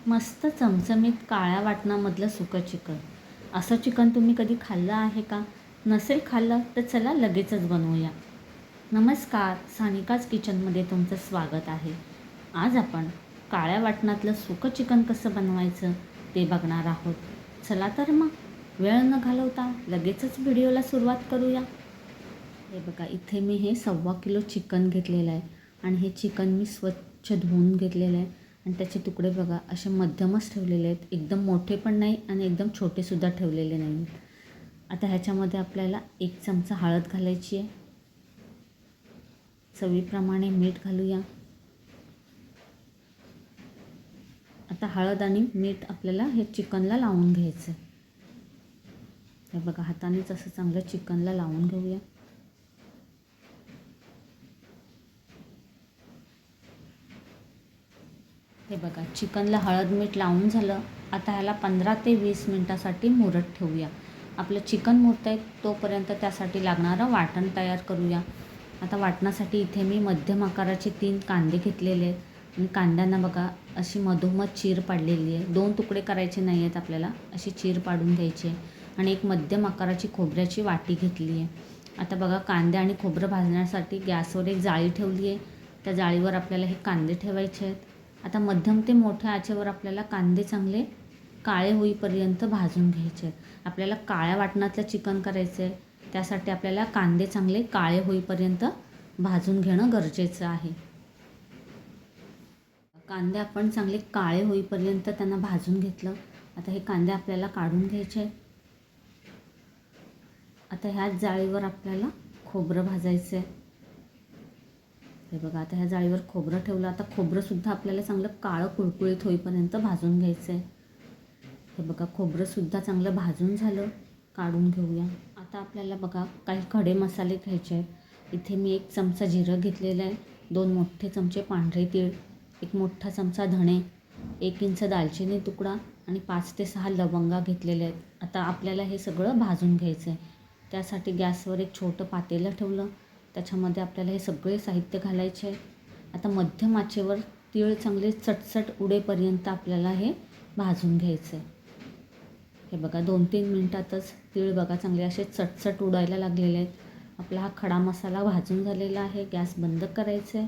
मस्त चमचमीत काळ्या वाटणामधलं सुकं चिकन. असं चिकन तुम्ही कधी खाल्लं आहे का? नसेल खाल्लं तर चला लगेचच बनवूया. नमस्कार, सानिकाज किचनमध्ये तुमचं स्वागत आहे. आज आपण काळ्या वाटणातलं सुकं चिकन कसं बनवायचं ते बघणार आहोत. चला तर मग वेळ न घालवता लगेचच व्हिडिओला सुरुवात करूया. हे बघा, इथे मी हे 1.25 किलो चिकन घेतलेलं आहे आणि हे चिकन मी स्वच्छ धुवून घेतलेलं आहे आणि त्याचे तुकडे बघा असे मध्यमच ठेवलेले आहेत. एकदम मोठे पण नाही आणि एकदम छोटेसुद्धा ठेवलेले नाही. आता ह्याच्यामध्ये आपल्याला 1 चमचा हळद घालायची आहे. चवीप्रमाणे मीठ घालूया. आता हळद आणि मीठ आपल्याला हे चिकनला लावून घ्यायचं आहे. हे बघा, हातानेच असं चांगलं चिकनला लावून घेऊया. हे बघा, चिकनला हळद मीठ लावून झालं. आता ह्याला 15 ते 20 मिनटासाठी मुरत ठेवूया. आपलं चिकन मुरतं आहे तोपर्यंत त्यासाठी लागणारं वाटण तयार करूया. आता वाटणासाठी इथे मी मध्यम आकाराचे 3 कांदे घेतलेले आहेत आणि कांद्यांना बघा अशी मधोमध चीर पाडलेली आहे. 2 तुकडे करायचे नाही आहेत आपल्याला, अशी चीर पाडून घ्यायची आहे. आणि एक मध्यम आकाराची खोबऱ्याची वाटी घेतली आहे. आता बघा, कांदे आणि खोबरं भाजण्यासाठी गॅसवर एक जाळी ठेवली आहे. त्या जाळीवर आपल्याला हे कांदे ठेवायचे आहेत. आता मध्यम ते मोठ्या आचेवर आपल्याला कांदे चांगले काळे होईपर्यंत भाजून घ्यायचे आहेत. आपल्याला काळ्या वाटणातलं चिकन करायचं आहे, त्यासाठी आपल्याला कांदे चांगले काळे होईपर्यंत भाजून घेणं गरजेचं आहे. कांदे आपण चांगले काळे होईपर्यंत त्यांना भाजून घेतलं. आता हे कांदे आपल्याला काढून घ्यायचे आहेत. आता ह्याच जाळीवर आपल्याला खोबरं भाजायचं आहे. हे बघा, आता ह्या जाळीवर खोबरं ठेवलं. आता खोबरंसुद्धा आपल्याला चांगलं काळं कुळकुळीत होईपर्यंत भाजून घ्यायचं आहे. हे बघा, खोबरंसुद्धा चांगलं भाजून झालं, काढून घेऊया. आता आपल्याला बघा काही खडे मसाले घ्यायचे आहेत. इथे मी 1 चमचा जिरं घेतलेलं आहे, 2 मोठे चमचे पांढरे तीळ, 1 मोठा चमचा धणे, 1 इंच दालचिनी तुकडा आणि 5 ते 6 लवंगा घेतलेल्या आहेत. आता आपल्याला हे सगळं भाजून घ्यायचं आहे. त्यासाठी गॅसवर एक छोटं पातेलं ठेवलं. त्याच्यामध्ये आपल्याला हे सगळे साहित्य घालायचे आहे. आता मध्यम आचेवर तीळ चांगले चटचट उडेपर्यंत आपल्याला हे भाजून घ्यायचं आहे. हे बघा, 2-3 मिनटातच तीळ बघा चांगले असे चटचट उडायला लागलेले आहेत. आपला हा खडा मसाला भाजून झालेला आहे. गॅस बंद करायचं आहे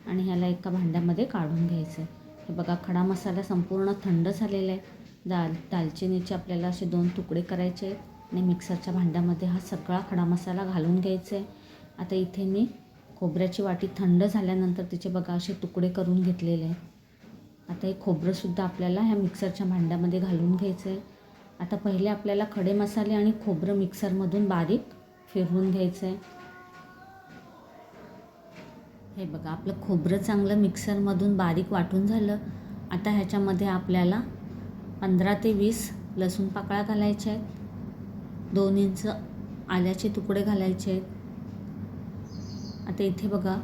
आणि ह्याला एका भांड्यामध्ये काढून घ्यायचं आहे. हे बघा, खडा मसाला संपूर्ण थंड झालेला आहे. दालचिनीचे आपल्याला असे 2 तुकडे करायचे आहेत आणि मिक्सरच्या भांड्यामध्ये हा सगळा खडा मसाला घालून घ्यायचा आहे. आता इथे मी खोबऱ्याची वाटी थंड झाल्यानंतर तिचे बघा असे तुकडे करून घेतलेले आहेत. आता हे खोबरंसुद्धा आपल्याला ह्या मिक्सरच्या भांड्यामध्ये घालून घ्यायचं आहे. आता पहिले आपल्याला खडे मसाले आणि खोबरं मिक्सरमधून बारीक फिरवून घ्यायचं आहे. हे बघा, आपलं खोबरं चांगलं मिक्सरमधून बारीक वाटून झालं. आता ह्याच्यामध्ये आपल्याला 15 ते 20 लसूण पाकळ्या घालायच्या आहेत, 2 इंच आल्याचे तुकडे घालायचे आहेत. आता इथे बघा,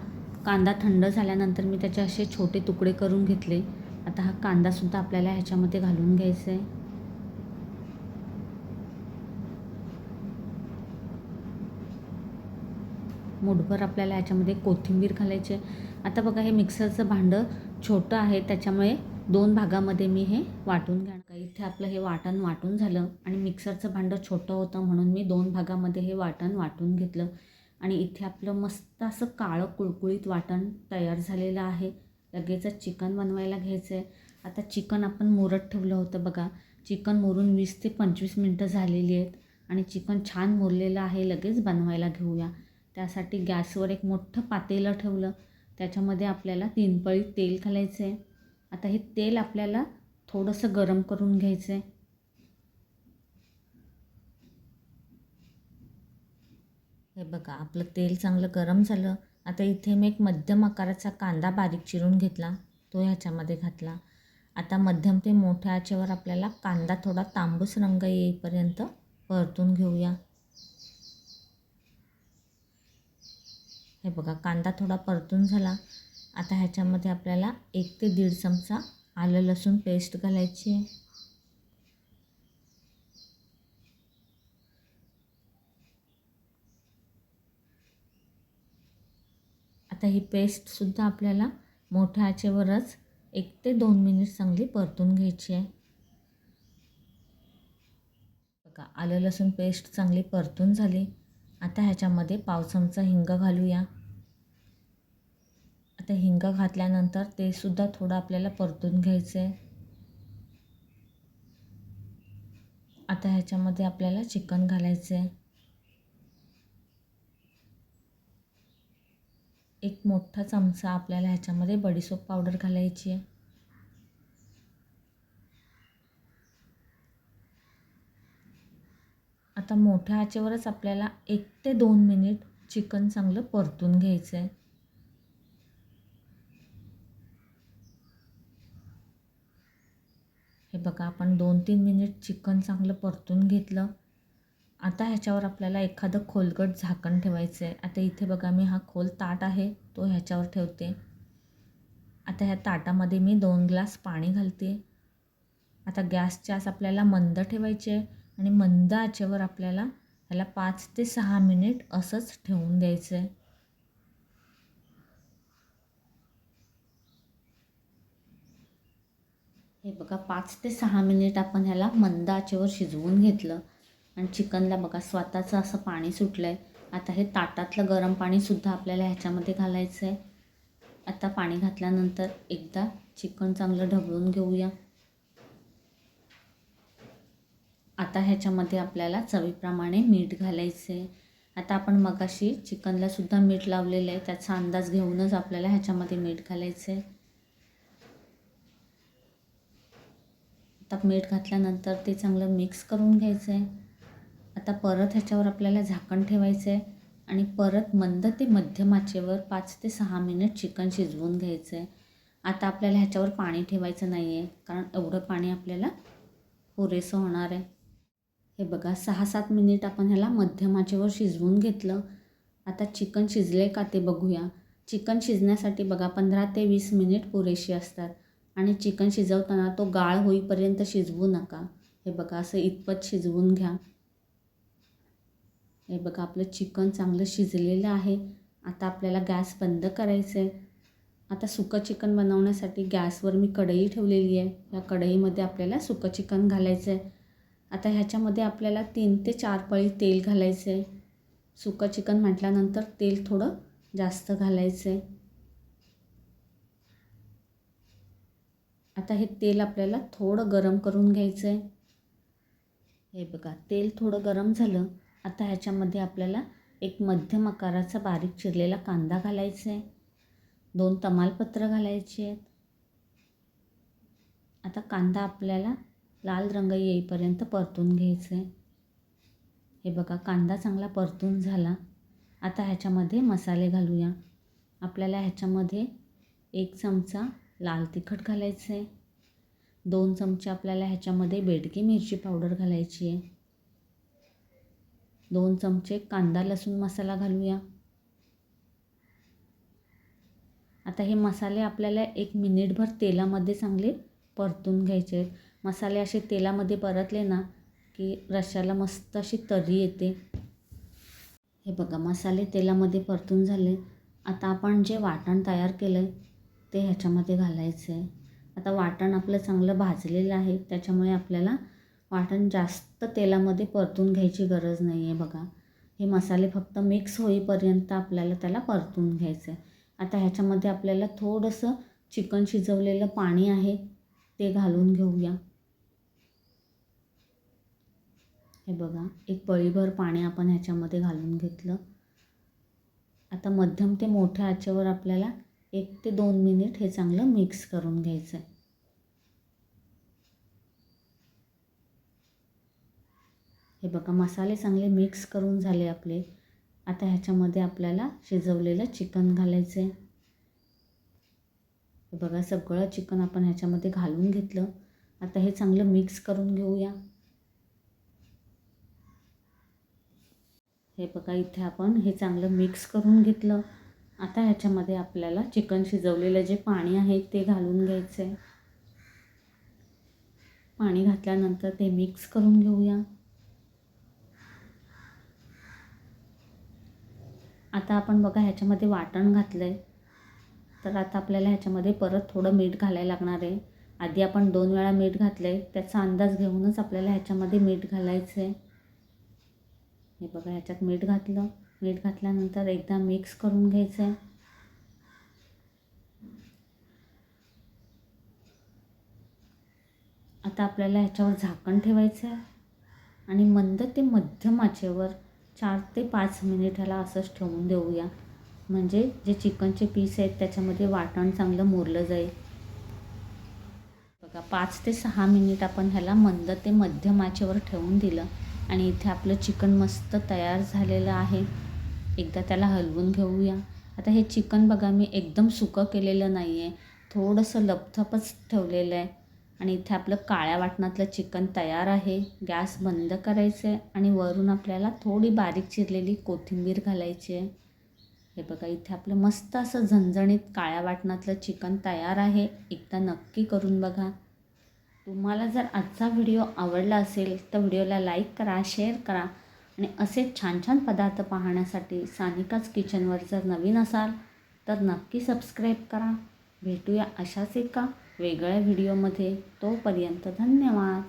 कांदा थंड झाल्यानंतर मी त्याचे असे छोटे तुकडे करून घेतले. आता हा कांदासुद्धा आपल्याला ह्याच्यामध्ये घालून घ्यायचा आहे. मूठभर आपल्याला ह्याच्यामध्ये कोथिंबीर घालायची आहे. आता बघा, हे मिक्सरचं भांडं छोटं आहे त्याच्यामुळे 2 भागामध्ये मी हे वाटून घेणार. इथे आपलं हे वाटण वाटून झालं आणि मिक्सरचं भांडं छोटं होतं म्हणून मी 2 भागामध्ये हे वाटण वाटून घेतलं आणि इथे आपलं मस्त असं काळं कुळकुळीत वाटण तयार झालेलं आहे. लगेचच चिकन बनवायला घ्यायचं आहे. आता चिकन आपण मुरत ठेवलं होतं बघा. चिकन मुरून 20 ते 25 मिनटं झालेली आहेत आणि चिकन छान मुरलेलं आहे. लगेच बनवायला घेऊया. त्यासाठी गॅसवर एक मोठं पातेलं ठेवलं. त्याच्यामध्ये आपल्याला 3 पळी तेल घालायचं आहे. आता हे तेल आपल्याला थोडंसं गरम करून घ्यायचं आहे. हे बघा, आपलं तेल चांगलं गरम झालं. आता इथे मी एक मध्यम आकाराचा कांदा बारीक चिरून घेतला, तो ह्याच्यामध्ये घातला. आता मध्यम ते मोठ्या आचेवर आपल्याला कांदा थोडा तांबूस रंग येईपर्यंत परतून घेऊया. हे बघा, कांदा थोडा परतून झाला. आता ह्याच्यामध्ये आपल्याला 1 ते 1.5 चमचा आलं लसूण पेस्ट घालायची आहे. आता ही पेस्टसुद्धा आपल्याला मोठ्या आचेवरच 1 ते 2 मिनिट चांगली परतून घ्यायची आहे. बघा आलं लसूण पेस्ट चांगली परतून झाली. आता ह्याच्यामध्ये पाव चमचा हिंग घालूया. आता हिंग घातल्यानंतर ते सुद्धा थोडं आपल्याला परतून घ्यायचं आहे. आता ह्याच्यामध्ये आपल्याला चिकन घालायचं आहे. एक मोठा चमचा आपल्याला ह्याच्यामध्ये बडीशोप पावडर घालायची आहे. आता मोठ्या आचेवरच आपल्याला 1 ते 2 मिनिट चिकन चांगलं परतून घ्यायचं आहे. हे बघा आपण 2-3 मिनिट चिकन चांगलं परतून घेतलं. आता ह्याच्यावर आपल्याला एखादं खोलगट झाकण ठेवायचं आहे. आता इथे बघा मी हा खोल ताट आहे तो ह्याच्यावर ठेवते. आता ह्या ताटामध्ये मी 2 ग्लास पाणी घालते. आता गॅसची आच आपल्याला मंद ठेवायची आहे आणि मंद आचेवर आपल्याला ह्याला 5 ते 6 मिनिट असंच ठेवून द्यायचं आहे. हे बघा 5 ते 6 मिनिट आपण ह्याला मंद आचेवर शिजवून घेतलं आणि चिकनला बघा स्वतःचं असं पाणी सुटलं आहे. आता हे ताटातलं गरम पाणीसुद्धा आपल्याला ह्याच्यामध्ये घालायचं आहे. आता पाणी घातल्यानंतर एकदा चिकन चांगलं ढवळून घेऊया. आता ह्याच्यामध्ये आपल्याला चवीप्रमाणे मीठ घालायचं आहे. आता आपण मगाशी चिकनलासुद्धा मीठ लावलेलं आहे, त्याचा अंदाज घेऊनच आपल्याला ह्याच्यामध्ये मीठ घालायचं आहे. आता मीठ घातल्यानंतर ते चांगलं मिक्स करून घ्यायचं आहे. आता परत ह्याच्यावर आपल्याला झाकण ठेवायचं आहे आणि परत मंद ते मध्यम आचेवर 5 ते 6 मिनिट चिकन शिजवून घ्यायचं आहे. आता आपल्याला ह्याच्यावर पाणी ठेवायचं नाही आहे, कारण एवढं पाणी आपल्याला पुरेसं होणार आहे. हे बघा 6-7 मिनिट आपण ह्याला मध्यम आचेवर शिजवून घेतलं. आता चिकन शिजले का ते बघूया. चिकन शिजण्यासाठी बघा 15 ते 20 मिनिट पुरेशी असतात आणि चिकन शिजवताना तो गाळ होईपर्यंत शिजवू नका. हे बघा असं इतपत शिजवून घ्या. हे बघा आपलं चिकन चांगलं शिजलेलं आहे. आता आपल्याला गॅस बंद करायचं आहे. आता सुकं चिकन बनवण्यासाठी गॅसवर मी कढई ठेवलेली आहे. या कढईमध्ये आपल्याला सुकं चिकन घालायचं आहे. आता ह्याच्यामध्ये आपल्याला 3 ते 4 पळी तेल घालायचं आहे. सुकं चिकन म्हटल्यानंतर तेल थोडं जास्त घालायचं आहे. आता हे तेल आपल्याला थोडं गरम करून घ्यायचं आहे. हे बघा तेल थोडं गरम झालं. आता ह्याच्यामध्ये आपल्याला एक मध्यम आकाराचा बारीक चिरलेला कांदा घालायचा आहे. 2 तमालपत्र घालायचे आहेत. आता कांदा आपल्याला लाल रंग येईपर्यंत परतून घ्यायचं आहे. हे बघा कांदा चांगला परतून झाला. आता ह्याच्यामध्ये मसाले घालूया. आपल्याला ह्याच्यामध्ये 1 चमचा लाल तिखट घालायचं आहे. 2 चमचे आपल्याला ह्याच्यामध्ये बेडगी मिरची पावडर घालायची आहे. 2 चमचे कांदा लसूण मसाला घालूया. आता हे मसाले आपल्याला 1 मिनिटभर तेलामध्ये चांगले परतून घ्यायचे आहेत. मसाले असे तेलामध्ये परतले ना की रश्श्याला मस्त अशी तर्री येते. हे बघा मसाले तेलामध्ये परतून झाले. आता आपण जे वाटण तयार केलं आहे ते ह्याच्यामध्ये घालायचं आहे. आता वाटण आपलं चांगलं भाजलेलं आहे, त्याच्यामुळे आपल्याला वाटण जास्त तेलामध्ये परतून घ्यायची गरज नाही आहे. बघा हे मसाले फक्त मिक्स होईपर्यंत आपल्याला त्याला परतून घ्यायचं आहे. आता ह्याच्यामध्ये आपल्याला थोडंसं चिकन शिजवलेलं पाणी आहे ते घालून घेऊया. हे बघा 1 पळीभर पाणी आपण ह्याच्यामध्ये घालून घेतलं. आता मध्यम ते मोठ्या आचेवर आपल्याला 1 ते 2 मिनिट हे चांगलं मिक्स करून घ्यायचं आहे. हे बघा मसाले चांगले मिक्स करून झाले आपले. आता ह्याच्यामध्ये आपल्याला शिजवलेलं चिकन घालायचं आहे. हे बघा सगळं चिकन आपण ह्याच्यामध्ये घालून घेतलं. आता हे चांगलं मिक्स करून घेऊया. हे बघा इथे आपण हे चांगलं मिक्स करून घेतलं. आता ह्याच्यामध्ये आपल्याला चिकन शिजवलेलं जे पाणी आहे ते घालून घ्यायचं आहे. पाणी घातल्यानंतर ते मिक्स करून घेऊया. आता आपण बघा ह्याच्यामध्ये वाटण घातलं आहे. तर आता आपल्याला ह्याच्यामध्ये परत थोडं मीठ घालायला लागणार आहे. आधी आपण 2 वेळा मीठ घातलं आहे, त्याचा अंदाज घेऊनच आपल्याला ह्याच्यामध्ये मीठ घालायचं आहे. हे बघा, ह्याच्यात मीठ घातलं. मीठ घातल्यानंतर एकदा मिक्स करून घ्यायचं आहे. आता आपल्याला ह्याच्यावर झाकण ठेवायचं आहे आणि मंद ते मध्यम आचेवर 4 ते 5 मिनिट ह्याला असंच ठेवून देऊया. म्हणजे जे चिकनचे पीस आहेत त्याच्यामध्ये वाटण चांगलं मुरलं जाईल. बघा, 5 ते 6 मिनिट आपण ह्याला मंद ते मध्यम आचेवर ठेवून दिलं आणि इथे आपलं चिकन मस्त तयार झालेलं आहे. एकदा त्याला हलवून घेऊया. आता हे चिकन बघा, मी एकदम सुकं केलेलं नाही आहे, थोडंसं लपथपच ठेवलेलं आहे. आणि इथे आपलं काळ्या वाटणातलं चिकन तयार आहे. गॅस बंद करायचं आहे आणि वरून आपल्याला थोडी बारीक चिरलेली कोथिंबीर घालायची आहे. हे बघा, इथे आपलं मस्त असं झणझणीत काळ्या वाटणातलं चिकन तयार आहे. एकदा नक्की करून बघा. तुम्हाला जर आजचा व्हिडिओ आवडला असेल तर व्हिडिओला लाईक करा, शेअर करा आणि असेच छान छान पदार्थ पाहण्यासाठी सानिकाज किचनवर जर नवीन असाल तर नक्की सबस्क्राईब करा. भेटूया अशाच एका वेगळ्या व्हिडिओमध्ये. तोपर्यंत धन्यवाद.